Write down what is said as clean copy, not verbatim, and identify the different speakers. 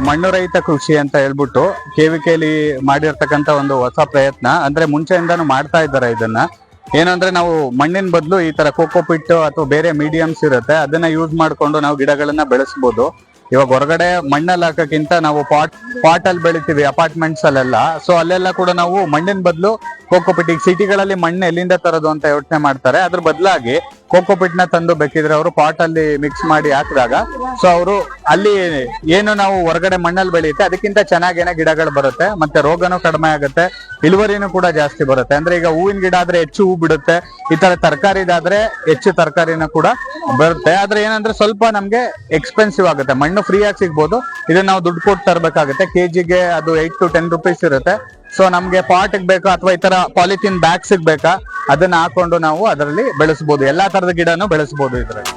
Speaker 1: ಮಣ್ಣು ರಹಿತ ಕೃಷಿ ಅಂತ ಹೇಳ್ಬಿಟ್ಟು KVKಲಿ ಮಾಡಿರ್ತಕ್ಕಂಥ ಒಂದು ಹೊಸ ಪ್ರಯತ್ನ. ಅಂದ್ರೆ ಮುಂಚೆಯಿಂದಾನು ಮಾಡ್ತಾ ಇದ್ದಾರೆ ಇದನ್ನ. ಏನಂದ್ರೆ ನಾವು ಮಣ್ಣಿನ ಬದಲು ಈ ತರ ಕೋಕೋಪಿಟ್ ಅಥವಾ ಬೇರೆ ಮೀಡಿಯಮ್ಸ್ ಇರುತ್ತೆ, ಅದನ್ನ ಯೂಸ್ ಮಾಡ್ಕೊಂಡು ನಾವು ಗಿಡಗಳನ್ನ ಬೆಳೆಸಬಹುದು. ಇವಾಗ ಹೊರಗಡೆ ಮಣ್ಣಲ್ಲಿ ಹಾಕಕ್ಕಿಂತ ನಾವು ಪಾಟ್ ಅಲ್ಲಿ ಬೆಳಿತೀವಿ ಅಪಾರ್ಟ್ಮೆಂಟ್ಸ್ ಅಲ್ಲೆಲ್ಲ. ಸೊ ಅಲ್ಲೆಲ್ಲ ಕೂಡ ನಾವು ಮಣ್ಣಿನ ಬದಲು ಕೋಕೋಪಿಟ್, ಈಗ ಸಿಟಿಗಳಲ್ಲಿ ಮಣ್ಣು ಎಲ್ಲಿಂದ ತರೋದು ಅಂತ ಯೋಚನೆ ಮಾಡ್ತಾರೆ. ಅದ್ರ ಬದಲಾಗಿ ಕೋಕೋಪಿಟ್ ನ ತಂದು ಬೇಕಿದ್ರೆ ಅವರು ಪಾಟ್ ಅಲ್ಲಿ ಮಿಕ್ಸ್ ಮಾಡಿ ಹಾಕಿದಾಗ ಸೊ ಅವರು ಅಲ್ಲಿ ಏನು ನಾವು ಹೊರಗಡೆ ಮಣ್ಣಲ್ಲಿ ಬೆಳೆಯುತ್ತೆ ಅದಕ್ಕಿಂತ ಚೆನ್ನಾಗೇನೆ ಗಿಡಗಳು ಬರುತ್ತೆ, ಮತ್ತೆ ರೋಗನೂ ಕಡಿಮೆ ಆಗುತ್ತೆ, ಇಳುವರಿನೂ ಕೂಡ ಜಾಸ್ತಿ ಬರುತ್ತೆ. ಅಂದ್ರೆ ಈಗ ಹೂವಿನ ಗಿಡ ಆದ್ರೆ ಹೆಚ್ಚು ಹೂ ಬಿಡುತ್ತೆ, ಈ ತರ ತರಕಾರಿದಾದ್ರೆ ಹೆಚ್ಚು ತರಕಾರಿನೂ ಕೂಡ ಬರುತ್ತೆ. ಆದ್ರೆ ಏನಂದ್ರೆ ಸ್ವಲ್ಪ ನಮ್ಗೆ ಎಕ್ಸ್ಪೆನ್ಸಿವ್ ಆಗುತ್ತೆ. ಮಣ್ಣು ಫ್ರೀ ಆಗಿ ಸಿಗ್ಬೋದು, ಇದನ್ನ ನಾವು ದುಡ್ಡು ಕೊಟ್ಟು ತರಬೇಕಾಗುತ್ತೆ. ಕೆಜಿಗೆ ಅದು 8 to 10 rupees ಇರುತ್ತೆ. ಸೊ ನಮ್ಗೆ ಪಾಟ್ ಬೇಕಾ ಅಥವಾ ಈ ತರ ಪಾಲಿಥಿನ್ ಬ್ಯಾಗ್ಸ್ ಬೇಕಾ ಅದನ್ನ ಹಾಕೊಂಡು ನಾವು ಅದರಲ್ಲಿ ಬೆಳೆಸಬಹುದು. ಎಲ್ಲಾ ತರದ ಗಿಡನೂ ಬೆಳೆಸಬಹುದು ಇದ್ರಲ್ಲಿ.